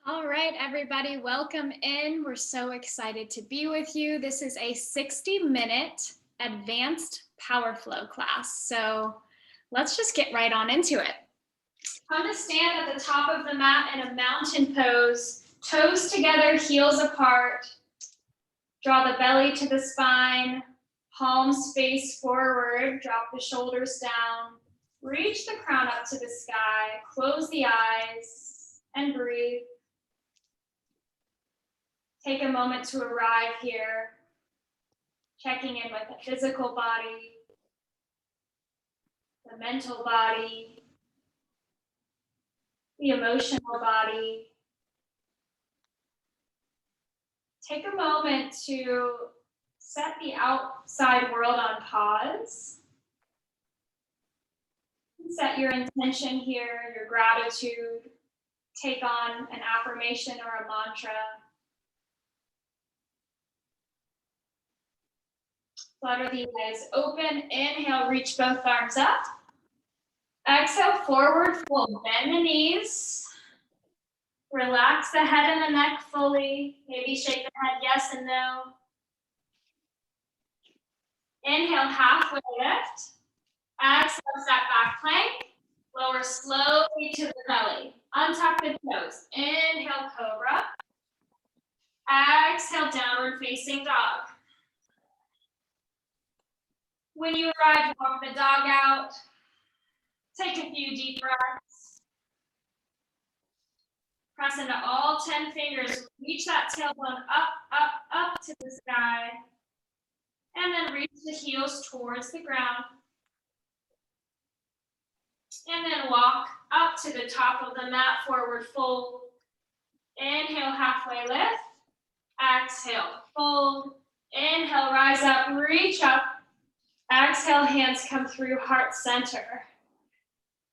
All right, everybody, welcome in. We're so excited to be with you. This is a 60-minute advanced power flow class. So let's just get right on into it. Come to stand at the top of the mat in a mountain pose, toes together, heels apart. Draw the belly to the spine, palms face forward, drop the shoulders down. Reach the crown up to the sky, close the eyes, and breathe. Take a moment to arrive here, checking in with the physical body, the mental body, the emotional body. Take a moment to set the outside world on pause. Set your intention here, your gratitude. Take on an affirmation or a mantra. Flutter the eyes open. Inhale, reach both arms up. Exhale, forward fold. Bend the knees. Relax the head and the neck fully. Maybe shake the head yes and no. Inhale, halfway lift. Exhale, step back plank. Lower slowly to the belly. Untuck the toes. Inhale, cobra. Exhale, downward facing dog. When you arrive, walk the dog out. Take a few deep breaths. Press into all 10 fingers. Reach that tailbone up, up, up to the sky. And then reach the heels towards the ground. And then walk up to the top of the mat, forward fold. Inhale, halfway lift. Exhale, fold. Inhale, rise up, reach up. Exhale, hands come through heart center.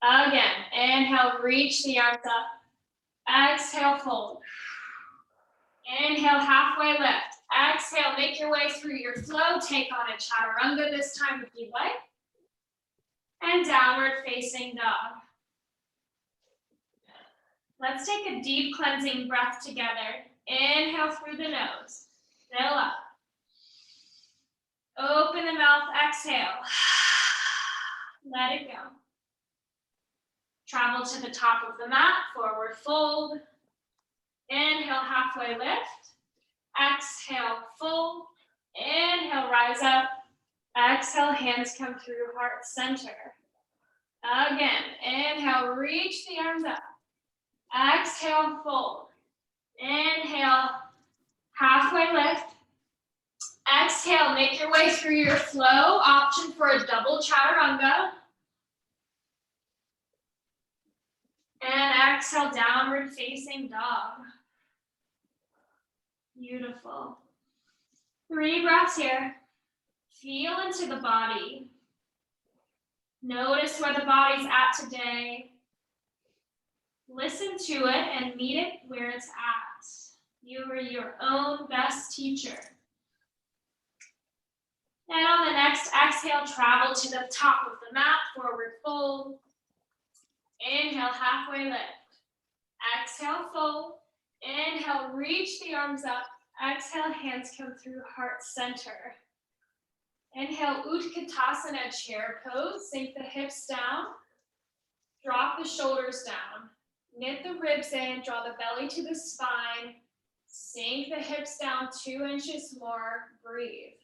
Again, inhale, reach the arms up. Exhale, fold. Inhale, halfway lift. Exhale, make your way through your flow. Take on a chaturanga this time if you'd like. And downward facing dog. Let's take a deep cleansing breath together. Inhale through the nose. Fill up. Open the mouth, exhale. Let it go. Travel to the top of the mat, forward fold. Inhale, halfway lift. Exhale, fold. Inhale, rise up. Exhale, hands come through heart center. Again, inhale, reach the arms up. Exhale, fold. Inhale, halfway lift. Exhale, make your way through your flow. Option for a double chaturanga. And exhale, downward facing dog. Beautiful. 3 breaths here. Feel into the body. Notice where the body's at today. Listen to it and meet it where it's at. You are your own best teacher. And on the next exhale, travel to the top of the mat, forward fold. Inhale, halfway lift. Exhale, fold. Inhale, reach the arms up. Exhale, hands come through heart center. Inhale, Utkatasana, chair pose. Sink the hips down. Drop the shoulders down. Knit the ribs in, draw the belly to the spine. Sink the hips down 2 inches more. Breathe.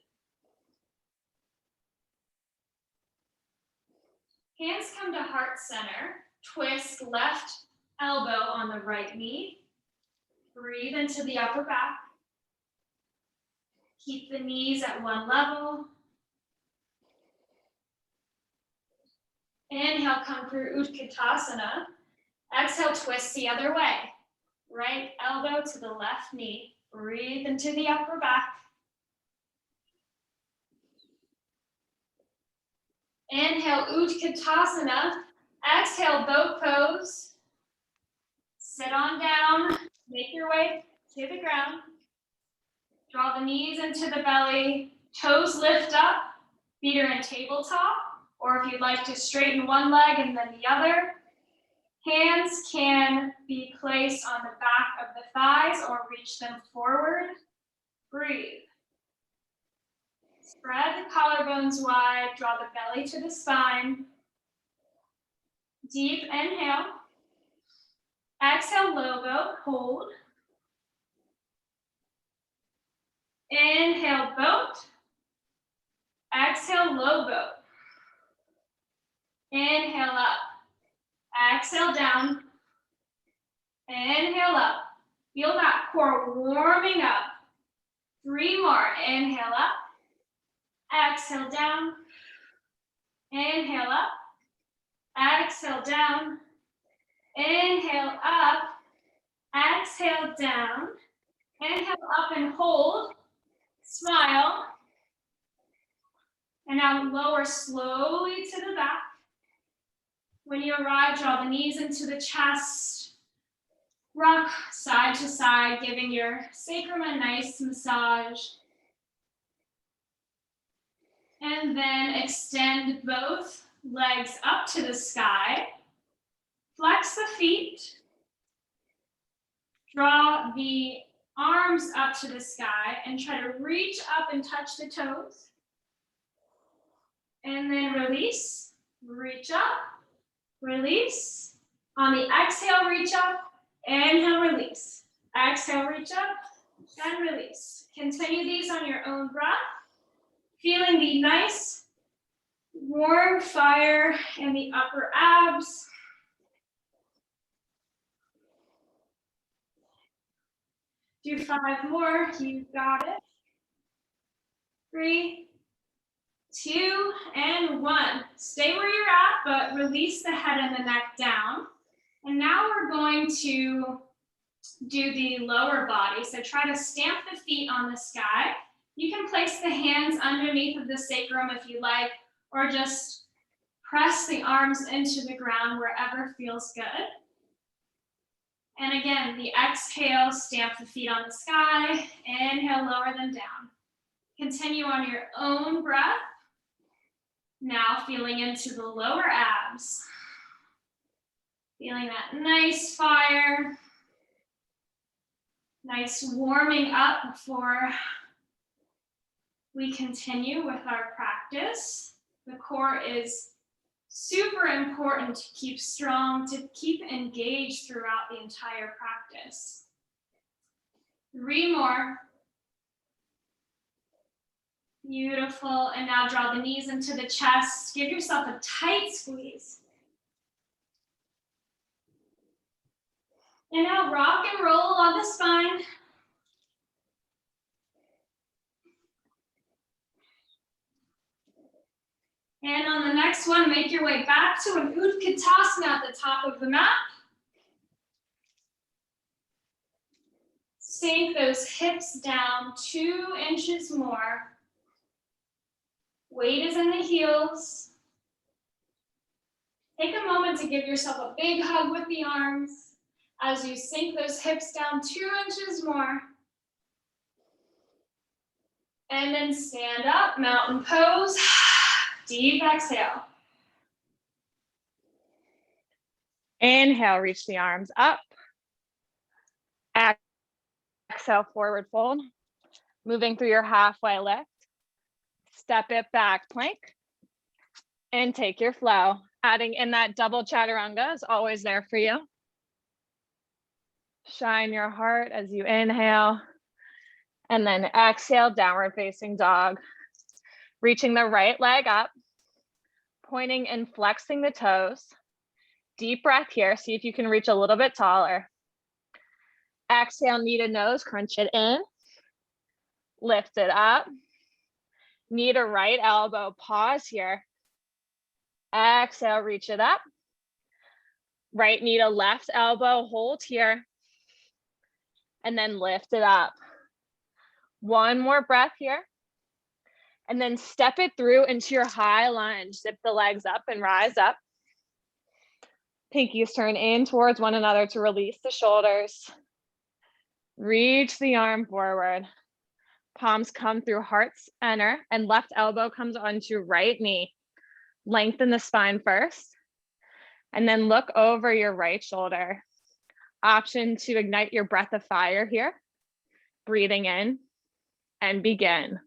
Hands come to heart center. Twist left elbow on the right knee. Breathe into the upper back. Keep the knees at one level. Inhale, come through Utkatasana. Exhale, twist the other way. Right elbow to the left knee. Breathe into the upper back. Inhale, Utkatasana. Exhale, boat pose. Sit on down. Make your way to the ground. Draw the knees into the belly. Toes lift up. Feet are in tabletop. Or if you'd like to straighten one leg and then the other, Hands can be placed on the back of the thighs or reach them forward. Breathe. Spread the collarbones wide, draw the belly to the spine. Deep inhale. Exhale, low boat, hold. Inhale, boat. Exhale, low boat. Inhale up. Exhale down. Inhale up. Feel that core warming up. 3 more. Inhale up. Exhale down. Inhale up. Exhale down. Inhale up. Exhale down. Inhale up and hold. Smile. And now lower slowly to the back. When you arrive, draw the knees into the chest. Rock side to side, giving your sacrum a nice massage. And then extend both legs up to the sky. Flex the feet. Draw the arms up to the sky and try to reach up and touch the toes. And then release, reach up, release. On the exhale, reach up, inhale, release. Exhale, reach up, and release. Continue these on your own breath. Feeling the nice, warm fire in the upper abs. Do 5 more, you got it. 3, 2, and 1. Stay where you're at, but release the head and the neck down. And now we're going to do the lower body. So try to stamp the feet on the sky. You can place the hands underneath of the sacrum if you like, or just press the arms into the ground wherever feels good. And again, the exhale, stamp the feet on the sky. Inhale, lower them down. Continue on your own breath. Now feeling into the lower abs. Feeling that nice fire. Nice warming up before we continue with our practice. The core is super important to keep strong, to keep engaged throughout the entire practice. 3 more. Beautiful. And now draw the knees into the chest. Give yourself a tight squeeze. And now rock and roll on the spine. And on the next one, make your way back to an Utkatasana at the top of the mat. Sink those hips down 2 inches more. Weight is in the heels. Take a moment to give yourself a big hug with the arms as you sink those hips down 2 inches more. And then stand up, mountain pose. Deep exhale. Inhale, reach the arms up. Exhale, forward fold. Moving through your halfway lift. Step it back, plank. And take your flow. Adding in that double chaturanga is always there for you. Shine your heart as you inhale. And then exhale, downward facing dog. Reaching the right leg up. Pointing and flexing the toes. Deep breath here. See if you can reach a little bit taller. Exhale, knee to nose, crunch it in. Lift it up. Knee to right elbow, pause here. Exhale, reach it up. Right knee to left elbow, hold here. And then lift it up. 1 more breath here. And then step it through into your high lunge. Zip the legs up and rise up. Pinkies turn in towards one another to release the shoulders. Reach the arm forward. Palms come through heart center and left elbow comes onto right knee. Lengthen the spine first. And then look over your right shoulder. Option to ignite your breath of fire here. Breathing in and begin.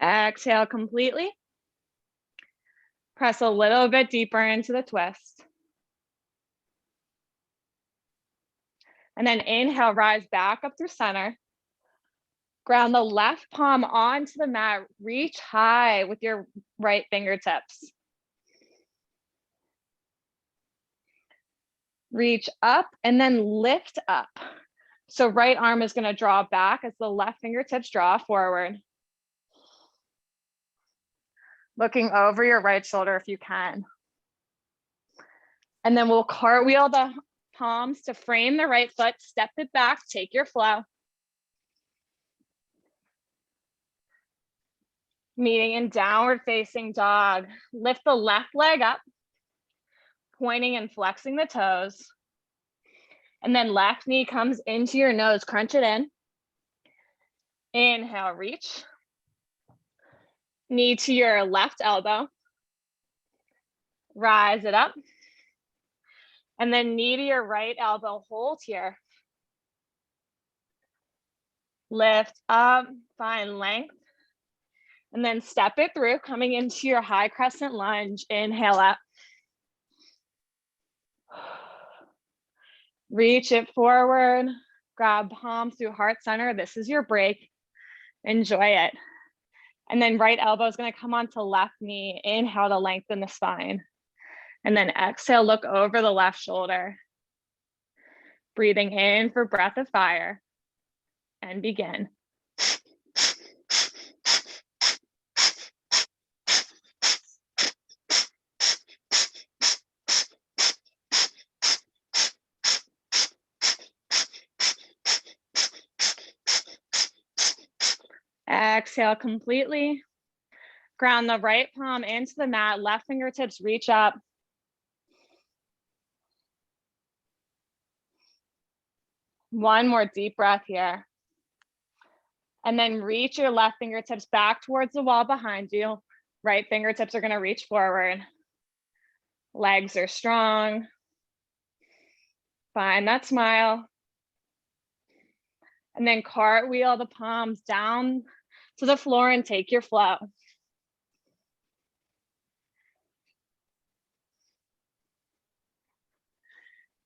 Exhale completely. Press a little bit deeper into the twist. And then inhale, rise back up through center. Ground the left palm onto the mat. Reach high with your right fingertips. Reach up and then lift up. So right arm is going to draw back as the left fingertips draw forward. Looking over your right shoulder if you can. And then we'll cartwheel the palms to frame the right foot, step it back, take your flow. Meeting in downward facing dog. Lift the left leg up, pointing and flexing the toes. And then left knee comes into your nose, crunch it in. Inhale, reach. Knee to your left elbow. Rise it up. And then knee to your right elbow, hold here. Lift up, find length. And then step it through, coming into your high crescent lunge. Inhale up. Reach it forward. Grab palms through heart center. This is your break. Enjoy it. And then right elbow is going to come onto left knee. Inhale to lengthen the spine. And then exhale, look over the left shoulder. Breathing in for breath of fire. And begin. Exhale completely. Ground the right palm into the mat. Left fingertips reach up. One more deep breath here. And then reach your left fingertips back towards the wall behind you. Right fingertips are going to reach forward. Legs are strong. Find that smile. And then cartwheel the palms down to the floor and take your flow.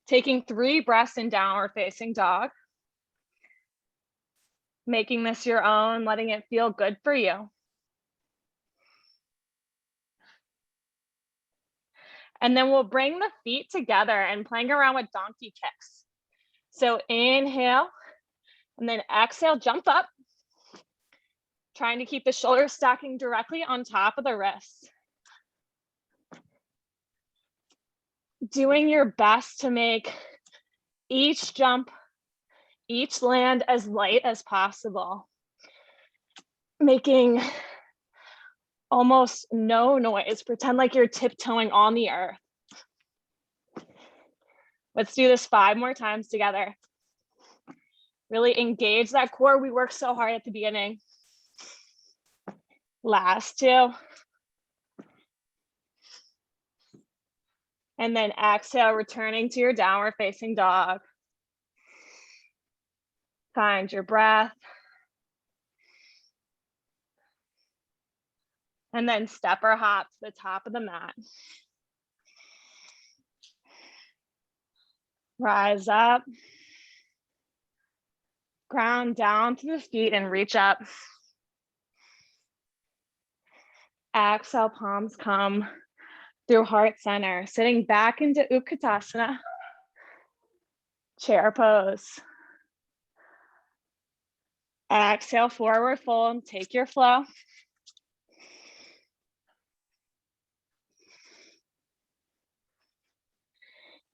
Taking 3 breaths in downward facing dog. Making this your own, letting it feel good for you. And then we'll bring the feet together and playing around with donkey kicks. So inhale, and then exhale, jump up. Trying to keep the shoulders stacking directly on top of the wrists. Doing your best to make each jump, each land as light as possible. Making almost no noise. Pretend like you're tiptoeing on the earth. Let's do this 5 more times together. Really engage that core. We worked so hard at the beginning. Last 2. And then exhale, returning to your downward facing dog. Find your breath. And then step or hop to the top of the mat. Rise up. Ground down to the feet and reach up. Exhale, palms come through heart center. Sitting back into Utkatasana. Chair pose. Exhale, forward fold. Take your flow.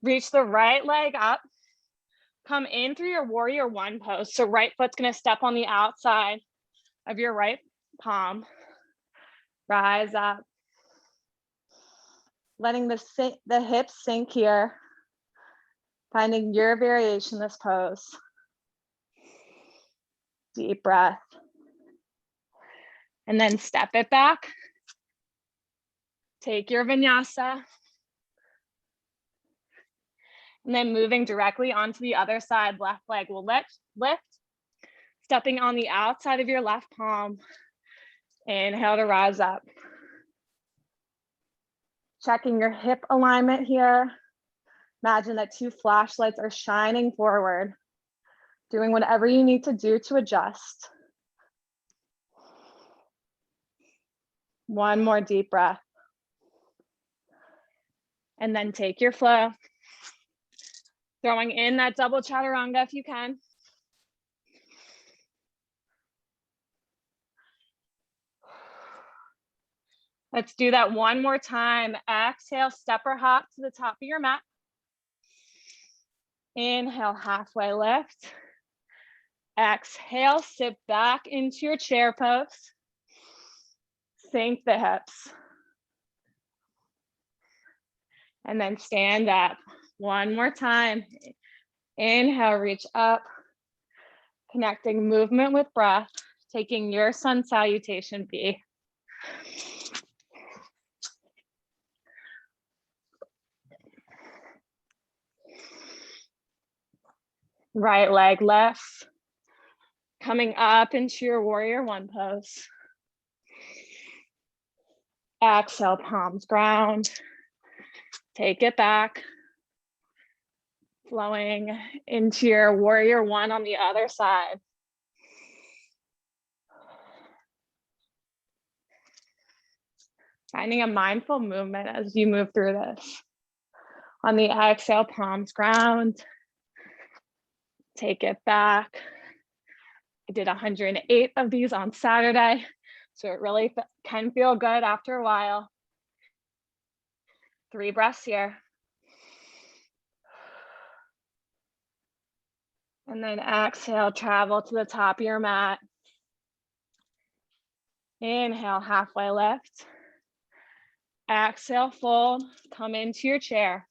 Reach the right leg up. Come in through your warrior 1 pose. So right foot's going to step on the outside of your right palm. Rise up. Letting the hips sink here. Finding your variation in this pose. Deep breath. And then step it back. Take your vinyasa. And then moving directly onto the other side, left leg will lift. Stepping on the outside of your left palm. Inhale to rise up. Checking your hip alignment here. Imagine that 2 flashlights are shining forward. Doing whatever you need to do to adjust. One more deep breath. And then take your flow. Throwing in that double chaturanga if you can. Let's do that one more time. Exhale, step or hop to the top of your mat. Inhale, halfway lift. Exhale, sit back into your chair pose. Sink the hips. And then stand up. One more time. Inhale, reach up. Connecting movement with breath. Taking your sun salutation B. Right leg lifts. Coming up into your warrior one pose. Exhale, palms ground. Take it back. Flowing into your warrior one on the other side. Finding a mindful movement as you move through this. On the exhale, palms ground. Take it back. I did 108 of these on Saturday, so it really can feel good after a while. 3 breaths here. And then exhale, travel to the top of your mat. Inhale, halfway lift. Exhale, fold, come into your chair.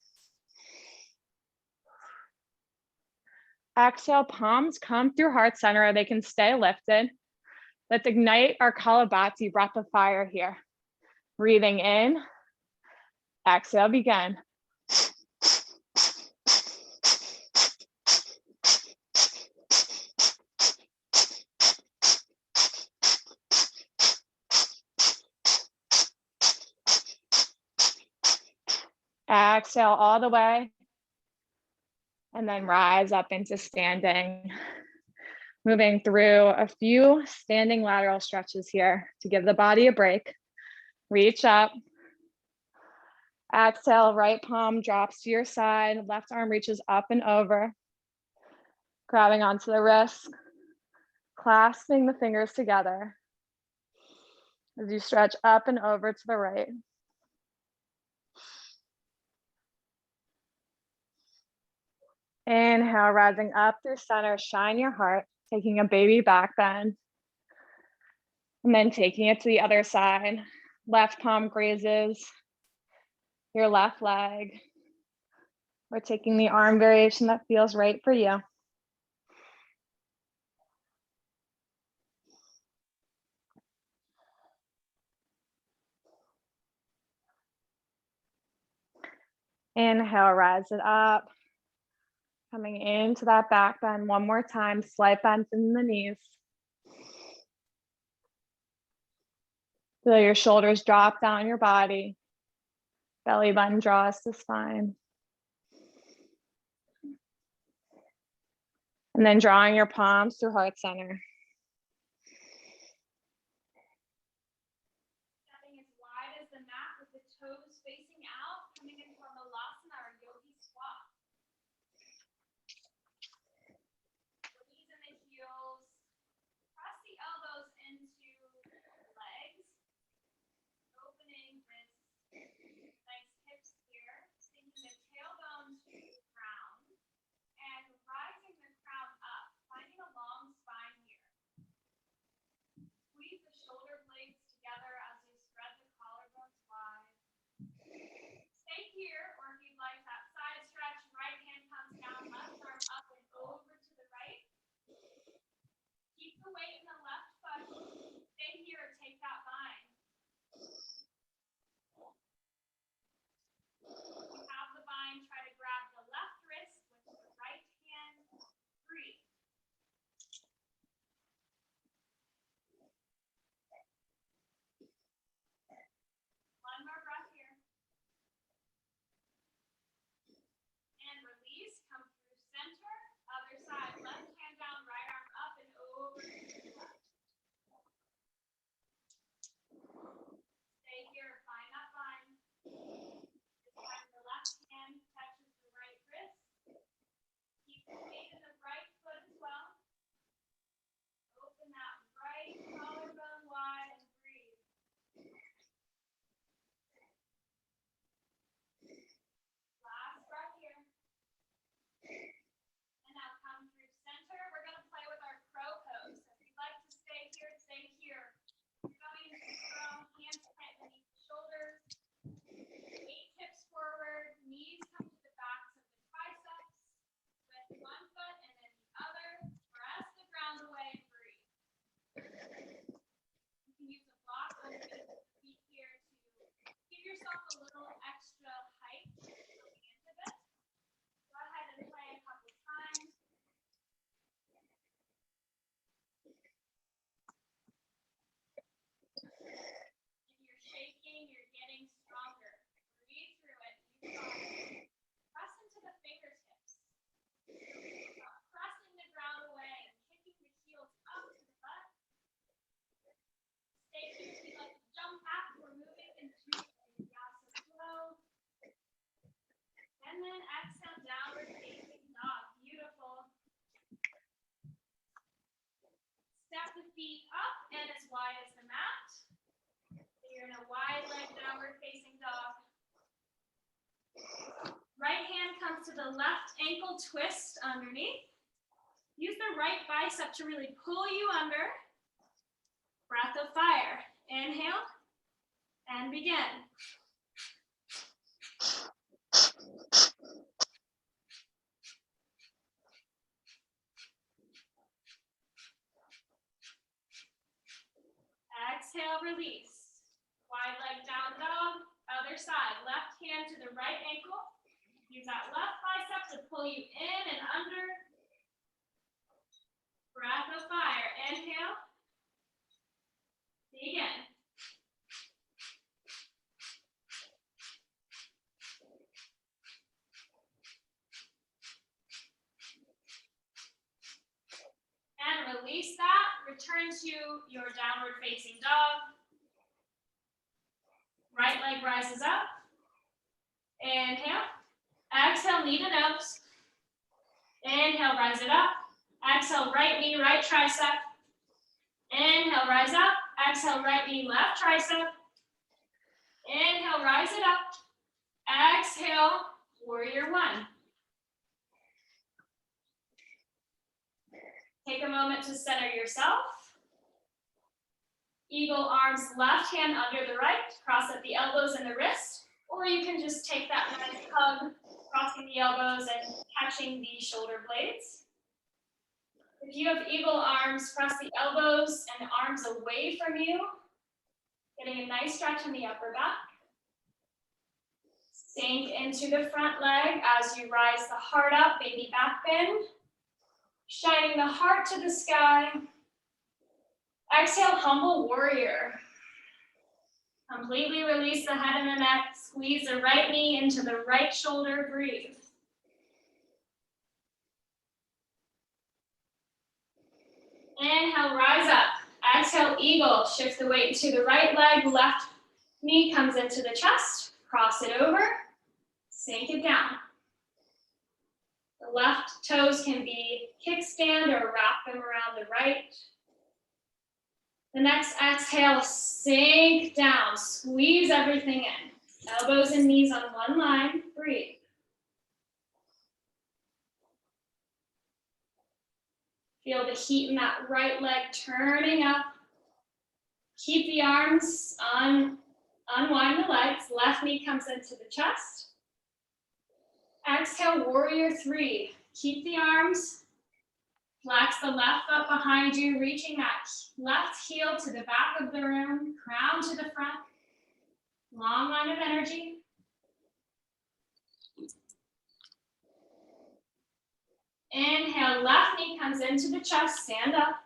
Exhale, palms come through heart center. They can stay lifted. Let's ignite our Kalabati breath of fire here. Breathing in. Exhale, begin. Exhale all the way. And then rise up into standing. Moving through a few standing lateral stretches here to give the body a break. Reach up. Exhale, right palm drops to your side. Left arm reaches up and over. Grabbing onto the wrist. Clasping the fingers together. As you stretch up and over to the right. Inhale, rising up through center, shine your heart, taking a baby back bend. And then taking it to the other side. Left palm grazes your left leg. We're taking the arm variation that feels right for you. Inhale, rise it up. Coming into that back bend one more time, slight bend in the knees. Feel your shoulders drop down your body. Belly button draws to spine. And then drawing your palms through heart center. Stepping as wide as the mat with the toes facing out, coming into our Malasana or yogi squat. Knees in the heels. Press the elbows into the legs. Opening this nice hips here. Sinking the tailbone to the ground. And rising the crown up. Finding a long spine here. a little extra height coming into this. Go ahead and play a couple times. If you're shaking, you're getting stronger. Breathe through it. You got it. Press into the fingertips. Pressing the ground away and kicking the heels up to the butt. Stay here if you'd like to jump back. We're moving into a vinyasa flow. And then exhale, downward facing dog. Beautiful. Step the feet up and as wide as the mat. So you're in a wide leg downward facing dog. Right hand comes to the left ankle, twist underneath. Use the right bicep to really pull you under. Breath of fire. Inhale and begin. Exhale, release. Wide leg down dog. Other side. Left hand to the right ankle. Use that left bicep to pull you in and under. Breath of fire. Inhale. Begin. And release that. Return to your downward facing dog. Right leg rises up. Inhale. Exhale, knee to nose. Inhale, rise it up. Exhale, right knee, right tricep. Inhale, rise up. Exhale, right knee, left tricep. Inhale, rise it up. Exhale, warrior one. Take a moment to center yourself. Eagle arms, left hand under the right. Cross at the elbows and the wrist. Or you can just take that nice hug, crossing the elbows and catching the shoulder blades. If you have eagle arms, press the elbows and arms away from you, getting a nice stretch in the upper back. Sink into the front leg as you rise the heart up, baby back bend. Shining the heart to the sky. Exhale, humble warrior. Completely release the head and the neck. Squeeze the right knee into the right shoulder. Breathe. Inhale, rise up. Exhale, eagle. Shift the weight to the right leg. Left knee comes into the chest. Cross it over. Sink it down. The left toes can be kickstand or wrap them around the right. The next exhale, sink down. Squeeze everything in. Elbows and knees on one line. Breathe. Feel the heat in that right leg turning up. Keep the arms on. Unwind the legs. Left knee comes into the chest. Exhale, warrior three. Keep the arms. Flex the left foot behind you, reaching that left heel to the back of the room, crown to the front. Long line of energy. Inhale, left knee comes into the chest, stand up.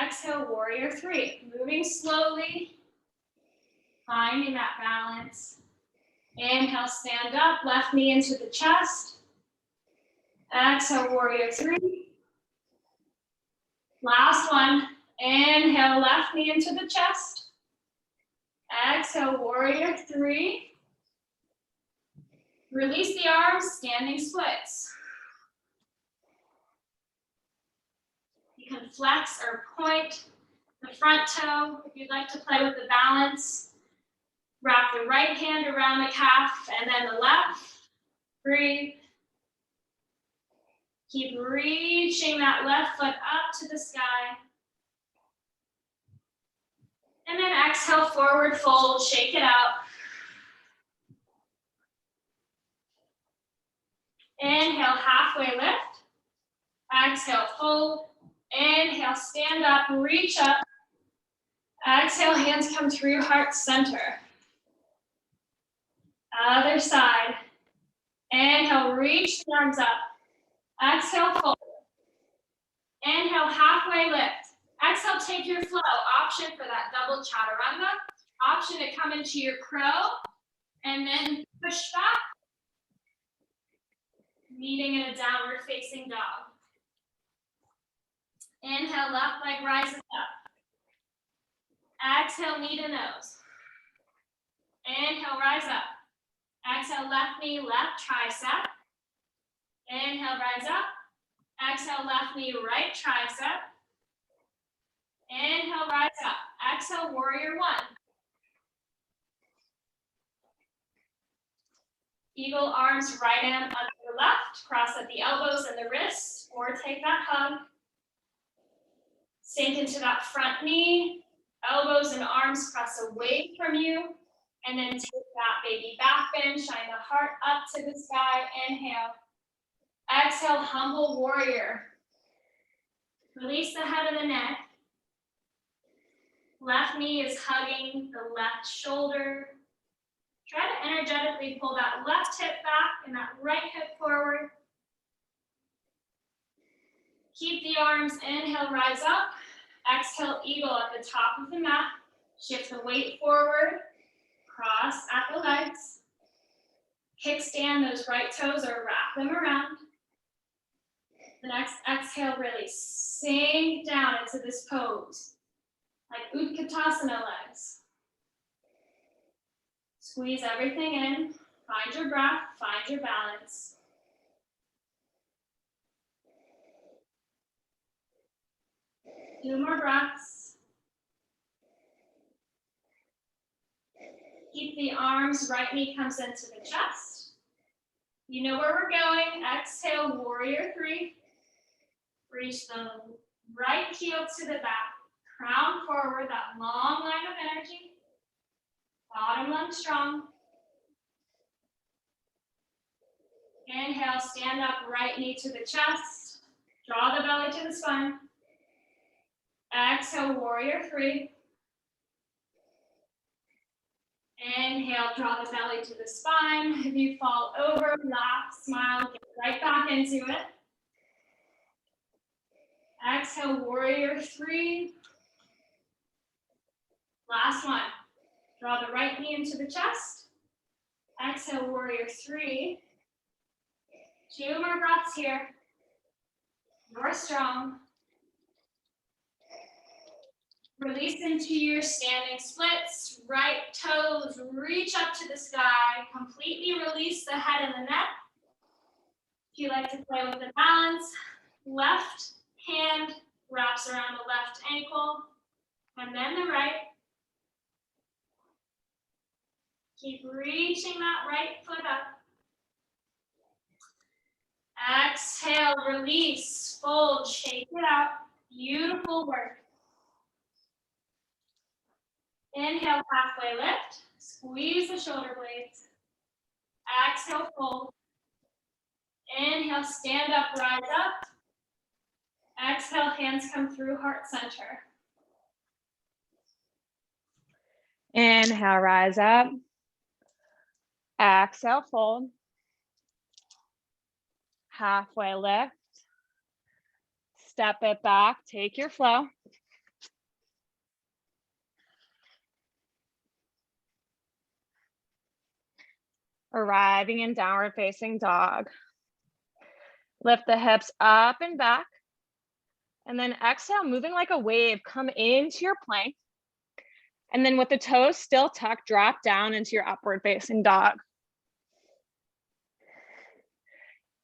Exhale, warrior three. Moving slowly, finding that balance. Inhale, stand up, left knee into the chest. Exhale, warrior three. Last one. Inhale, left knee into the chest. Exhale, warrior three. Release the arms, standing splits. You can flex or point the front toe if you'd like to play with the balance. Wrap the right hand around the calf and then the left. Breathe. Keep reaching that left foot up to the sky. And then exhale, forward fold, shake it out. Inhale, halfway lift. Exhale, fold. Inhale, stand up, reach up. Exhale, hands come through heart center. Other side. Inhale, reach the arms up. Exhale, fold. Inhale, halfway lift. Exhale, take your flow. Option for that double chaturanga. Option to come into your crow and then push back. Meeting in a downward facing dog. Inhale, left leg rises up. Exhale, knee to nose. Inhale, rise up. Exhale, left knee, left tricep. Inhale, rise up. Exhale, left knee, right tricep. Inhale, rise up. Exhale, warrior one. Eagle arms, right hand under the left. Cross at the elbows and the wrists, or take that hug. Sink into that front knee. Elbows and arms press away from you. And then take that baby back bend. Shine the heart up to the sky. Inhale. Exhale, humble warrior. Release the head of the neck. Left knee is hugging the left shoulder. Try to energetically pull that left hip back and that right hip forward. Keep the arms, inhale, rise up. Exhale, eagle at the top of the mat. Shift the weight forward. Cross at the legs. Kickstand those right toes or wrap them around. The next exhale, really sink down into this pose, like Utkatasana legs. Squeeze everything in, find your breath, find your balance. Two more breaths. Keep the arms, right knee comes into the chest. You know where we're going. Exhale, warrior three. Reach the right heel to the back. Crown forward, that long line of energy. Bottom lung strong. Inhale, stand up, right knee to the chest. Draw the belly to the spine. Exhale, warrior three. Inhale, draw the belly to the spine. If you fall over, laugh, smile, get right back into it. Exhale, warrior three. Last one. Draw the right knee into the chest. Exhale, warrior three. Two more breaths here. You're strong. Release into your standing splits. Right toes reach up to the sky. Completely release the head and the neck. If you like to play with the balance, left hand wraps around the left ankle, and then the right. Keep reaching that right foot up. Exhale, release, fold, shake it out. Beautiful work. Inhale, halfway lift. Squeeze the shoulder blades. Exhale, fold. Inhale, stand up, rise up. Exhale, hands come through heart center. Inhale, rise up. Exhale, fold. Halfway lift. Step it back, take your flow. Arriving in downward facing dog. Lift the hips up and back. And then exhale, moving like a wave, come into your plank. And then with the toes still tucked, drop down into your upward facing dog.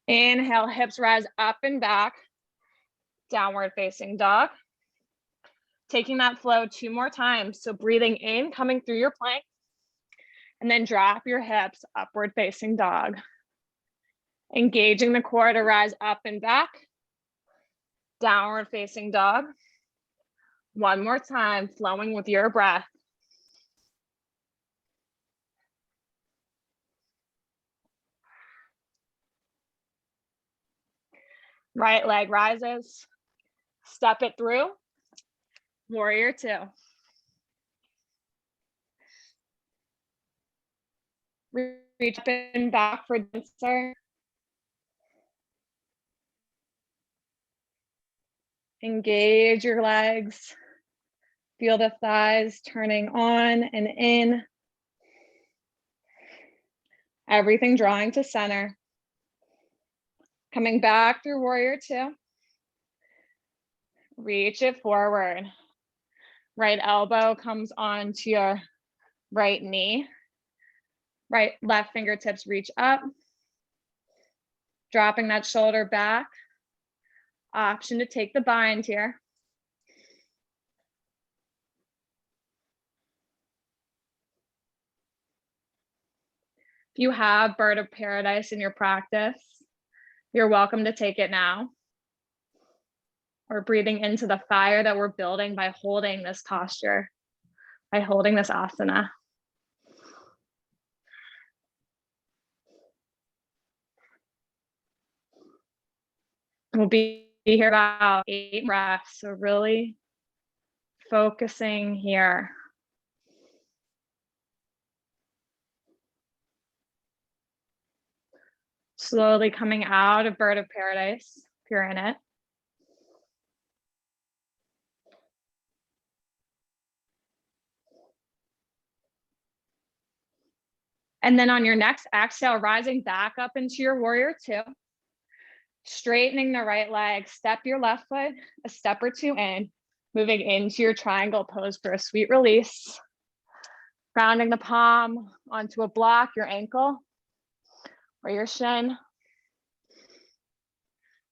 Inhale, hips rise up and back. Downward facing dog. Taking that flow two more times. So breathing in, coming through your plank. And then drop your hips, upward facing dog. Engaging the core to rise up and back. Downward facing dog. One more time, flowing with your breath. Right leg rises. Step it through. Warrior two. Reach up and back for dancer. Engage your legs. Feel the thighs turning on and in. Everything drawing to center. Coming back through warrior two. Reach it forward. Right elbow comes onto your right knee. Left fingertips reach up. Dropping that shoulder back. Option to take the bind here. If you have bird of paradise in your practice, you're welcome to take it now. We're breathing into the fire that we're building by holding this posture, by holding this asana. We'll be here about 8 breaths, so really focusing here. Slowly coming out of bird of paradise, if you're in it. And then on your next exhale, rising back up into your warrior two. Straightening the right leg, step your left foot a step or two in, moving into your triangle pose for a sweet release. Grounding the palm onto a block, your ankle or your shin.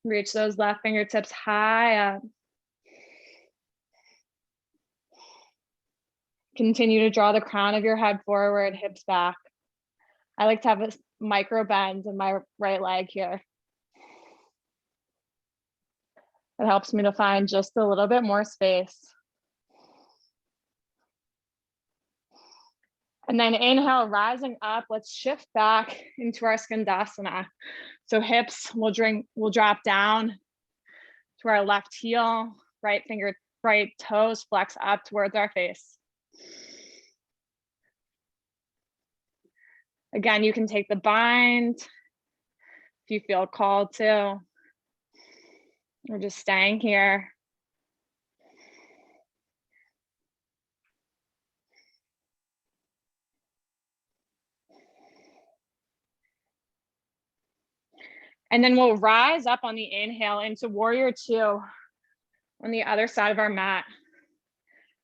Reach those left fingertips high up. Continue to draw the crown of your head forward, hips back. I like to have a micro bend in my right leg here. It helps me to find just a little bit more space. And then inhale, rising up, let's shift back into our Skandasana. So hips will drop down to our left heel, right toes flex up towards our face. Again, you can take the bind if you feel called to. We're just staying here. And then we'll rise up on the inhale into warrior two on the other side of our mat.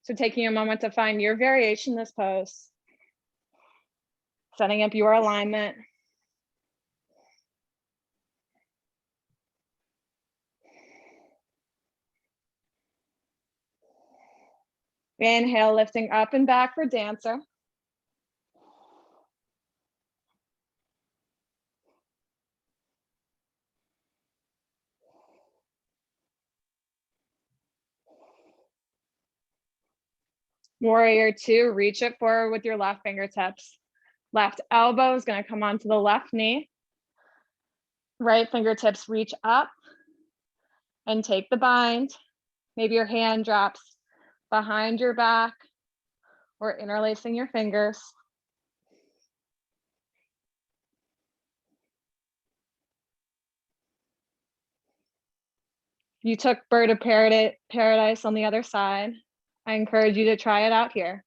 So taking a moment to find your variation in this pose. Setting up your alignment. Inhale, lifting up and back for dancer. Warrior two, reach it forward with your left fingertips. Left elbow is going to come onto the left knee. Right fingertips reach up and take the bind. Maybe your hand drops behind your back or interlacing your fingers. You took bird of paradise on the other side. I encourage you to try it out here.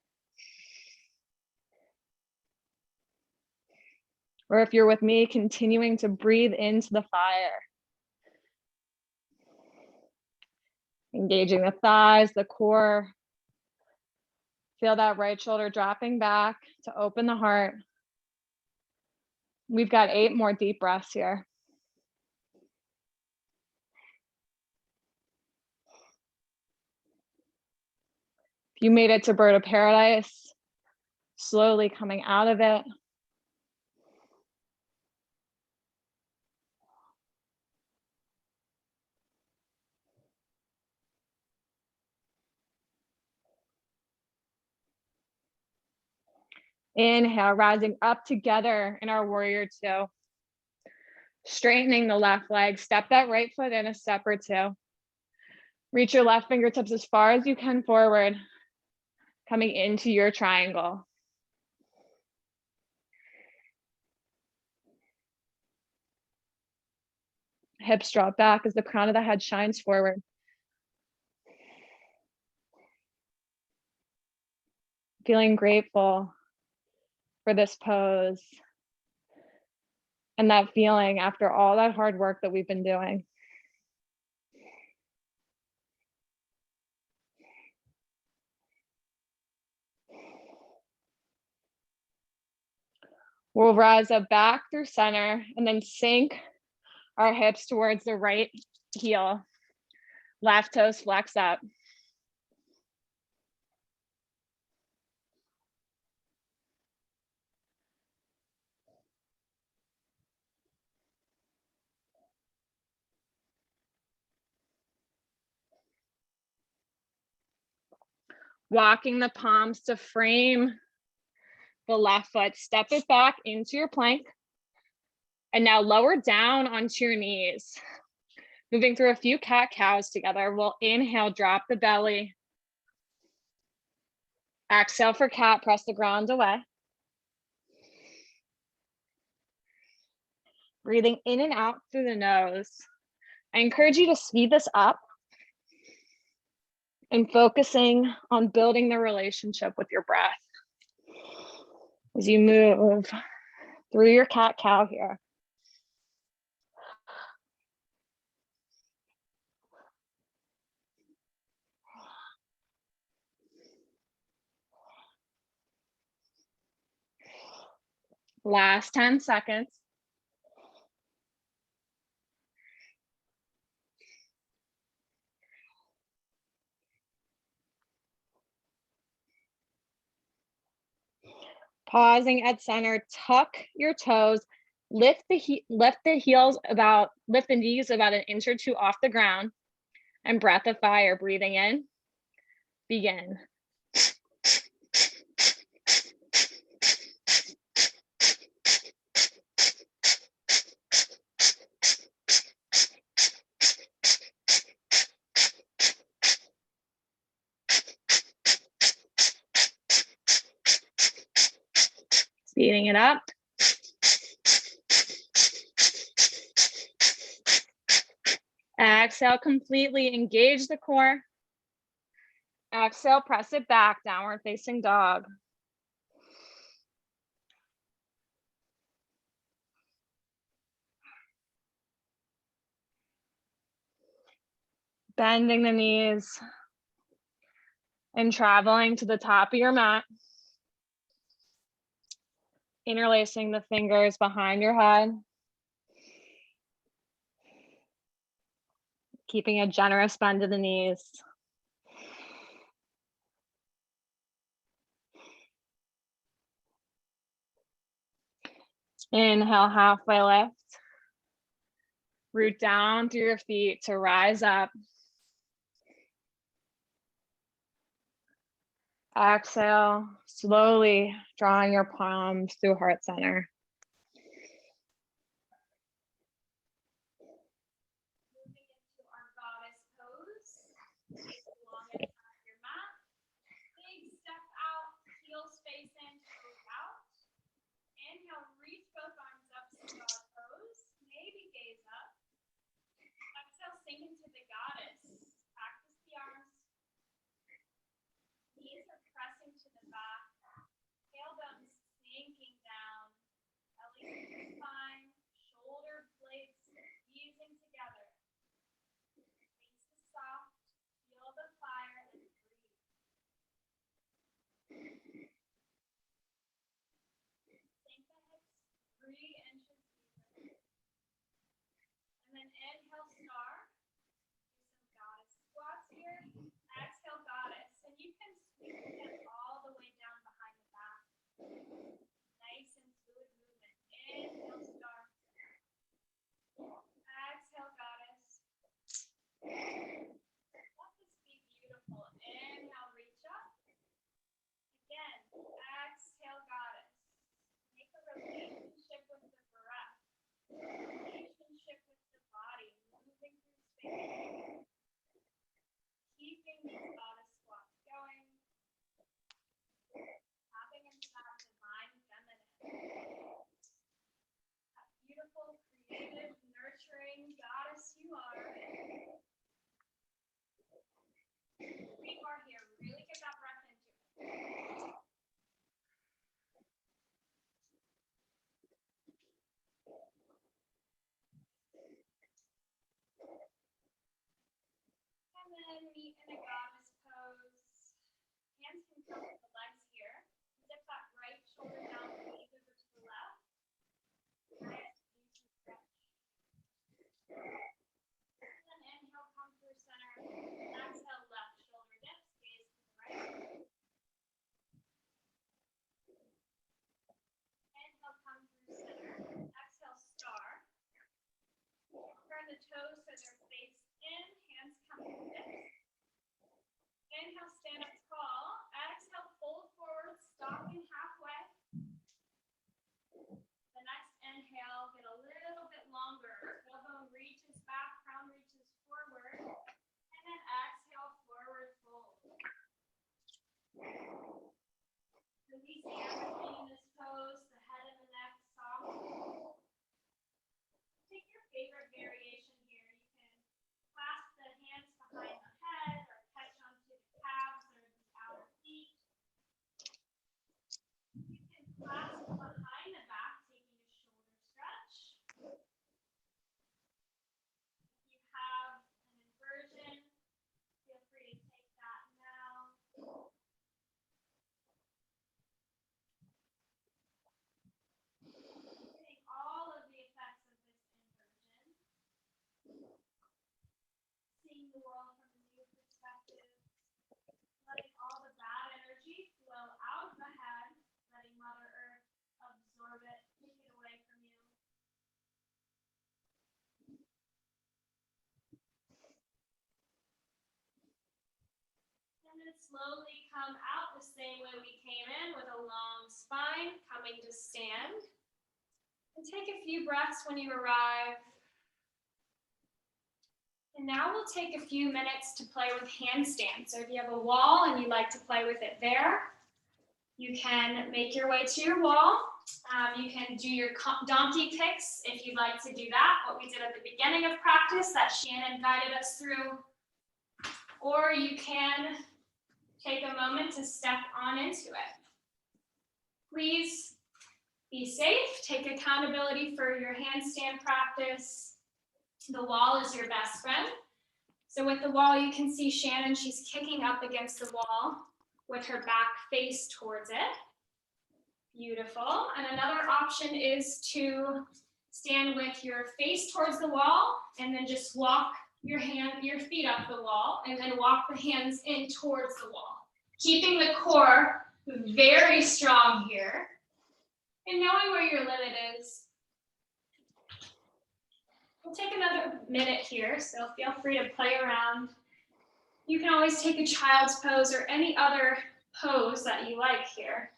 Or if you're with me, continuing to breathe into the fire. Engaging the thighs, the core. Feel that right shoulder dropping back to open the heart. We've got 8 more deep breaths here. If you made it to bird of paradise, slowly coming out of it. Inhale, rising up together in our warrior two. Straightening the left leg, step that right foot in a step or two. Reach your left fingertips as far as you can forward, coming into your triangle. Hips drop back as the crown of the head shines forward. Feeling grateful for this pose and that feeling after all that hard work that we've been doing. We'll rise up back through center and then sink our hips towards the right heel. Left toes flex up. Walking the palms to frame the left foot. Step it back into your plank. And now lower down onto your knees. Moving through a few cat-cows together. We'll inhale, drop the belly. Exhale for cat, press the ground away. Breathing in and out through the nose. I encourage you to speed this up and focusing on building the relationship with your breath as you move through your cat-cow here. Last 10 seconds. Pausing at center, tuck your toes, lift the knees about an inch or two off the ground, and breath of fire, breathing in, begin. Speeding it up. Exhale, completely engage the core. Exhale, press it back, downward facing dog. Bending the knees and traveling to the top of your mat. Interlacing the fingers behind your head. Keeping a generous bend to the knees. Inhale, halfway lift. Root down through your feet to rise up. Exhale, slowly drawing your palms through heart center. Moving into our goddess pose. Long and hard your mat. Big step out, heels facing, toes out. Inhale, reach both arms up to dog pose. Maybe gaze up. Exhale, sink into the goddess. Practice the arms. Knees are pressing to the back. Tailbone sinking down. Belly to the spine. Shoulder blades fusing together. Face the soft. Feel the fire and breathe. Sink the hips 3 inches deeper. And then inhale, star. Do some goddess squats here. Exhale, goddess. And you can sweep the hands all the way down behind the back. Nice and fluid movement. Inhale, star. Exhale, goddess. Let this be beautiful. Inhale, reach up. Again, exhale, goddess. Make a relationship with the breath. Relationship with the body. Moving through space. Keeping these goddess squats going. Tapping into that divine feminine. That beautiful, creative, nurturing goddess meet in a goddess pose. Hands can come with the legs here. Zip that right shoulder down, knees over to the left. Nice, easy stretch. And then inhale, come through center. Exhale, left shoulder dips, gaze to the right. Inhale, come through center. Exhale, star. Turn the toes so they're faced in. Hands come to the hips. Inhale, stand up tall. Exhale, fold forward, stocking halfway. The next inhale, get a little bit longer. Tailbone reaches back, crown reaches forward. And then exhale, forward fold. Releasing everything in this pose, the head and the neck soft. Take your favorite variation here. You can clasp the hands behind the head or catch onto the calves or the outer feet. You can clasp behind the back, taking a shoulder stretch. If you have an inversion, feel free to take that now. Getting all of the effects of this inversion. Seeing the world from a new perspective. Letting all the bad energy flow out of the head. Letting Mother Earth absorb it, take it away from you. And then slowly come out the same way we came in, with a long spine, coming to stand. And take a few breaths when you arrive. And now we'll take a few minutes to play with handstands. So if you have a wall and you like to play with it there, you can make your way to your wall. You can do your donkey kicks if you'd like to do that, what we did at the beginning of practice that Shannon guided us through. Or you can take a moment to step on into it. Please be safe. Take accountability for your handstand practice. The wall is your best friend. So with the wall, you can see Shannon, she's kicking up against the wall with her back face towards it. Beautiful. And another option is to stand with your face towards the wall and then just walk your feet up the wall and then walk the hands in towards the wall. Keeping the core very strong here and knowing where your limit is. We'll take another minute here, so feel free to play around. You can always take a child's pose or any other pose that you like here.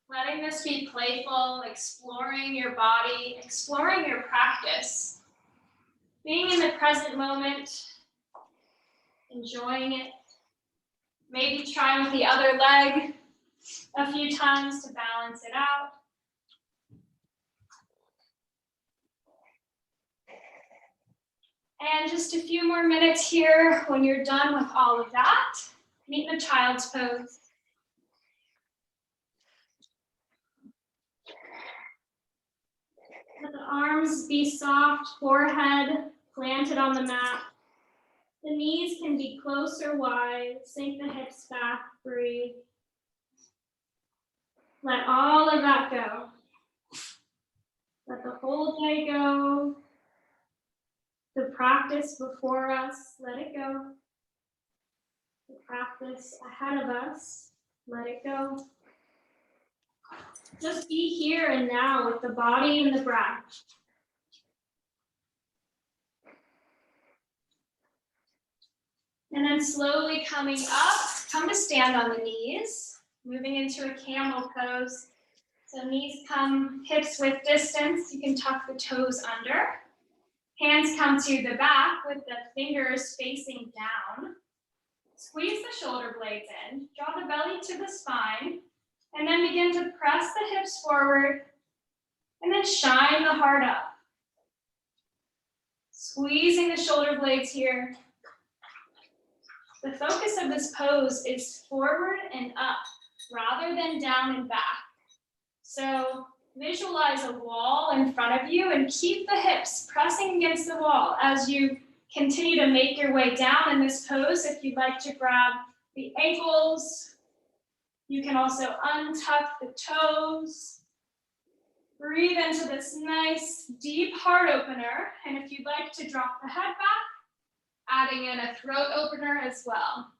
Letting this be playful, exploring your body, exploring your practice. Being in the present moment, enjoying it. Maybe try with the other leg a few times to balance it out. And just a few more minutes here. When you're done with all of that, meet in a child's pose. Let the arms be soft, forehead planted on the mat. The knees can be close or wide. Sink the hips back, breathe. Let all of that go. Let the whole day go. The practice before us, let it go. The practice ahead of us, let it go. Just be here and now with the body and the breath. And then slowly coming up, come to stand on the knees, moving into a camel pose. So knees come hips width distance. You can tuck the toes under. Hands come to the back with the fingers facing down. Squeeze the shoulder blades in. Draw the belly to the spine. And then begin to press the hips forward. And then shine the heart up. Squeezing the shoulder blades here. The focus of this pose is forward and up rather than down and back. So Visualize a wall in front of you and keep the hips pressing against the wall as you continue to make your way down in this pose. If you'd like to grab the ankles, you can also untuck the toes. Breathe into this nice deep heart opener. And if you'd like to drop the head back, adding in a throat opener as well.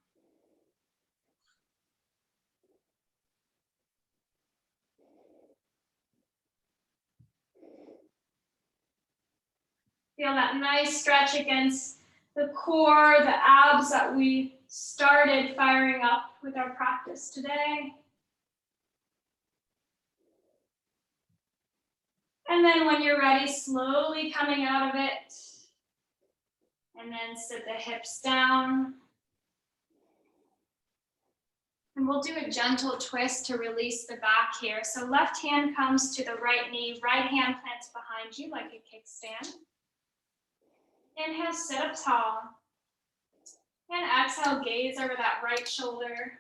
Feel that nice stretch against the core, the abs that we started firing up with our practice today. And then when you're ready, slowly coming out of it. And then sit the hips down. And we'll do a gentle twist to release the back here. So left hand comes to the right knee, right hand plants behind you like a kickstand. Inhale, sit up tall. And exhale, gaze over that right shoulder.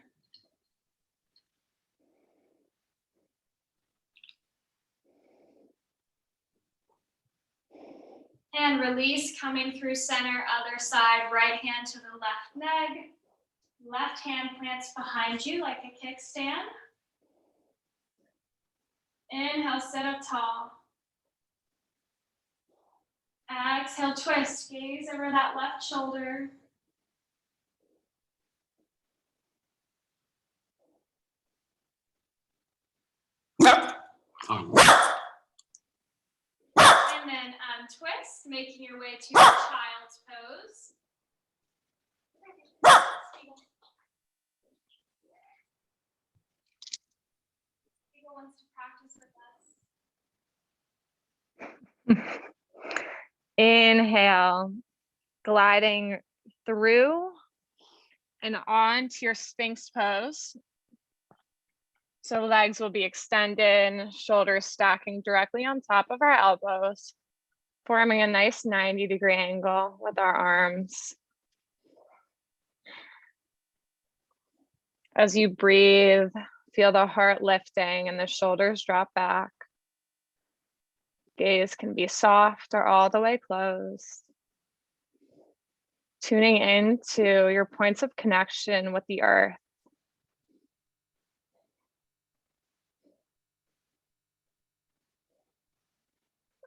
And release, coming through center, other side, right hand to the left leg. Left hand plants behind you like a kickstand. Inhale, sit up tall. Exhale, twist, gaze over that left shoulder. And then untwist, making your way to child's pose. Eagle wants to practice with us. Inhale, gliding through and on to your Sphinx pose. So legs will be extended, shoulders stacking directly on top of our elbows, forming a nice 90-degree angle with our arms. As you breathe, feel the heart lifting and the shoulders drop back. Gaze can be soft or all the way closed. Tuning into your points of connection with the earth.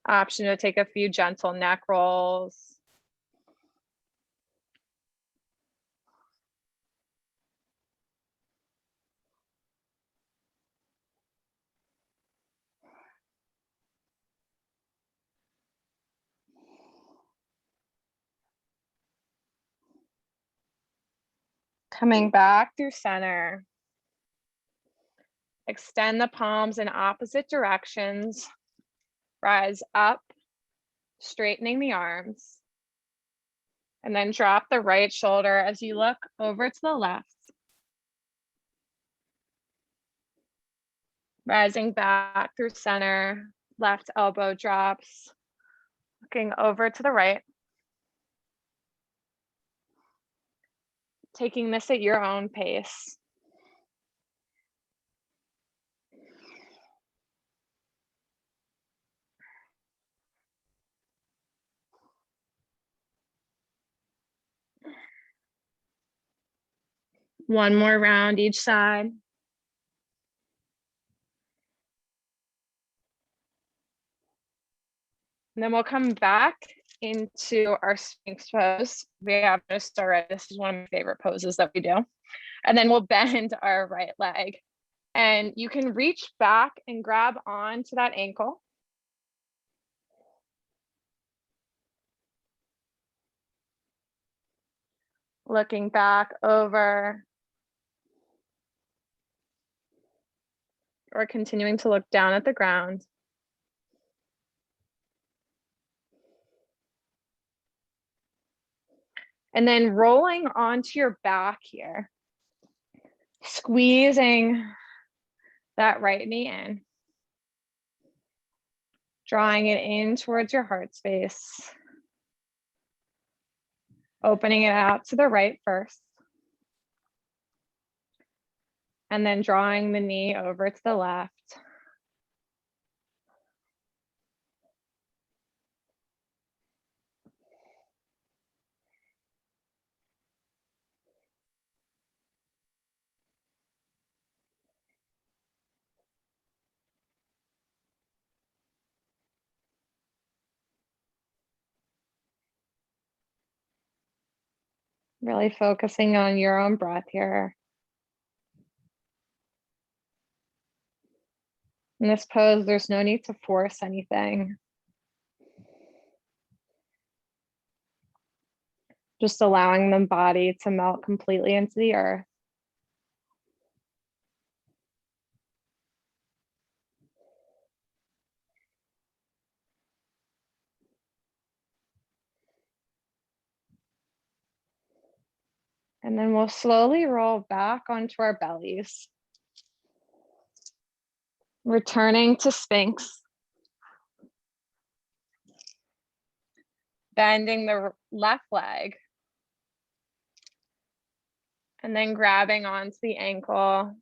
Option to take a few gentle neck rolls. Coming back through center. Extend the palms in opposite directions. Rise up, straightening the arms. And then drop the right shoulder as you look over to the left. Rising back through center, left elbow drops. Looking over to the right. Taking this at your own pace. One more round each side. And then we'll come back into our Sphinx pose. We have just already, this is one of my favorite poses that we do. And then we'll bend our right leg. And you can reach back and grab on to that ankle. Looking back over. Or continuing to look down at the ground. And then rolling onto your back here. Squeezing that right knee in. Drawing it in towards your heart space. Opening it out to the right first. And then drawing the knee over to the left. Really focusing on your own breath here. In this pose, there's no need to force anything. Just allowing the body to melt completely into the earth. And then we'll slowly roll back onto our bellies. Returning to Sphinx. Bending the left leg. And then grabbing onto the ankle.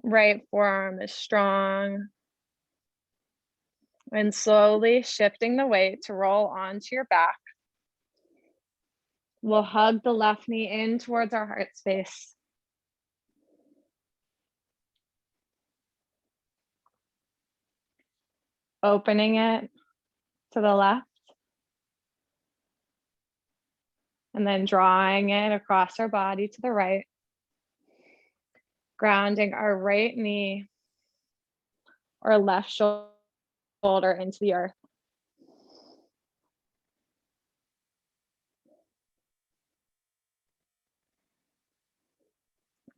Right forearm is strong. And slowly shifting the weight to roll onto your back. We'll hug the left knee in towards our heart space. Opening it to the left. And then drawing it across our body to the right. Grounding our right knee or left shoulder into the earth.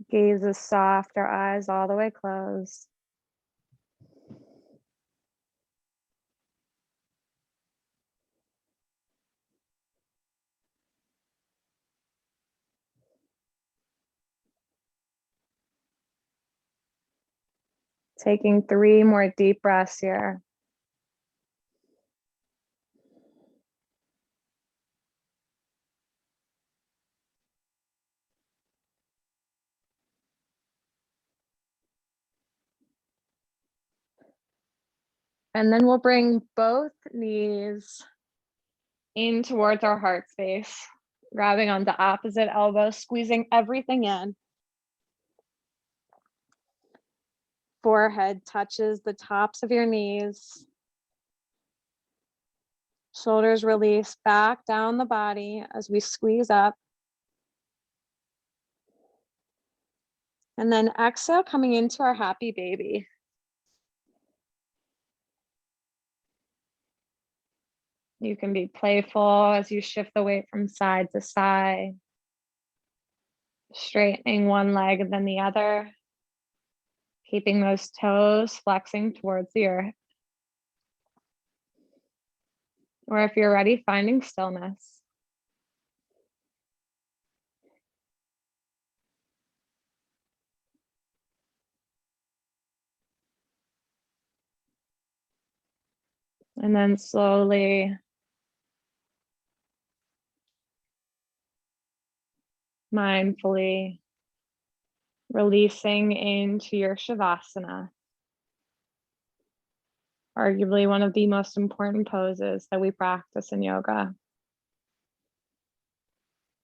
Gaze is soft, our eyes all the way closed. Taking 3 more deep breaths here. And then we'll bring both knees in towards our heart space, grabbing onto opposite elbows, squeezing everything in. Forehead touches the tops of your knees. Shoulders release back down the body as we squeeze up. And then exhale, coming into our happy baby. You can be playful as you shift the weight from side to side, straightening one leg and then the other, keeping those toes flexing towards the earth. Or if you're ready, finding stillness. And then slowly mindfully releasing into your Shavasana, arguably one of the most important poses that we practice in yoga.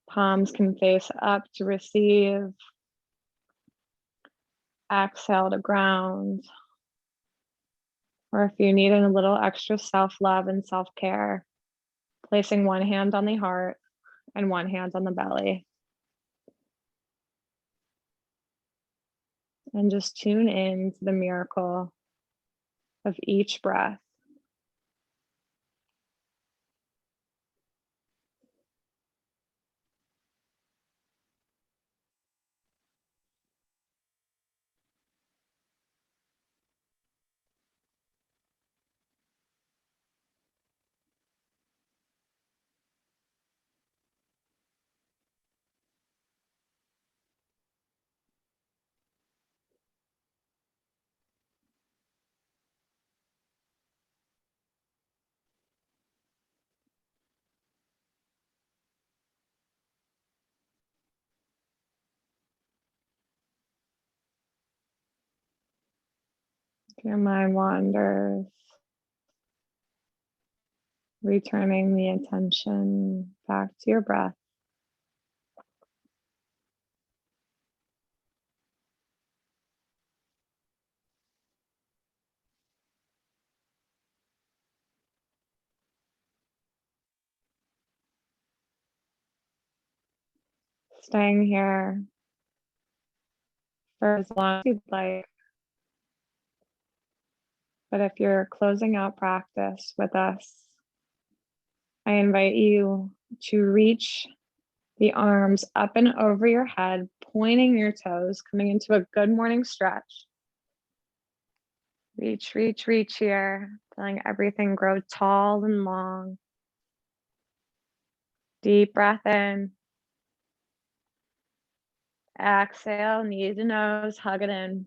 Palms can face up to receive. Exhale to ground. Or if you need a little extra self-love and self-care, placing one hand on the heart and one hand on the belly. And just tune in to the miracle of each breath. If your mind wanders, returning the attention back to your breath. staying here for as long as you'd like. But if you're closing out practice with us, I invite you to reach the arms up and over your head, pointing your toes, coming into a good morning stretch. Reach, reach, reach here, feeling everything grow tall and long. Deep breath in. Exhale, knee to nose, hug it in.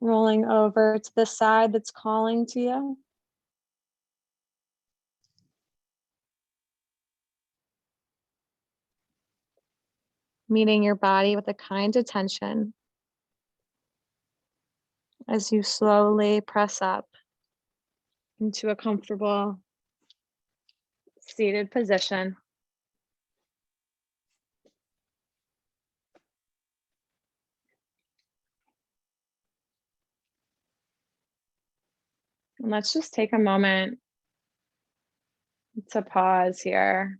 Rolling over to the side that's calling to you. Meeting your body with a kind attention as you slowly press up into a comfortable seated position. And let's just take a moment to pause here.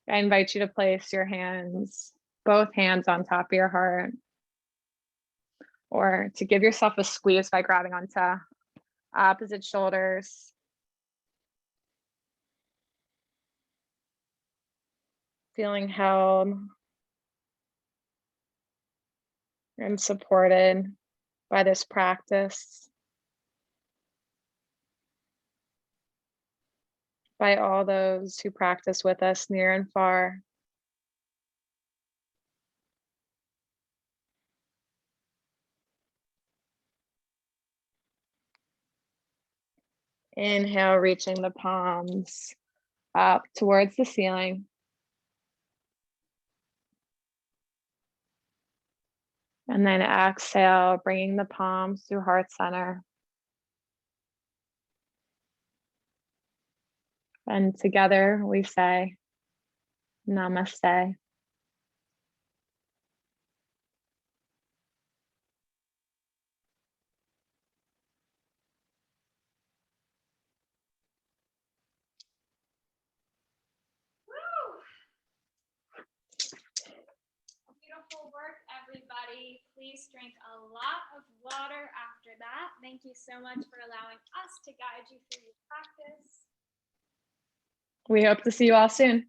I invite you to place your hands, both hands on top of your heart, or to give yourself a squeeze by grabbing onto opposite shoulders. Feeling held and supported by this practice, by all those who practice with us near and far. Inhale, reaching the palms up towards the ceiling. And then exhale, bringing the palms to heart center. And together we say, Namaste. Beautiful work, everybody. Please drink a lot of water after that. Thank you so much for allowing us to guide you through your practice. We hope to see you all soon.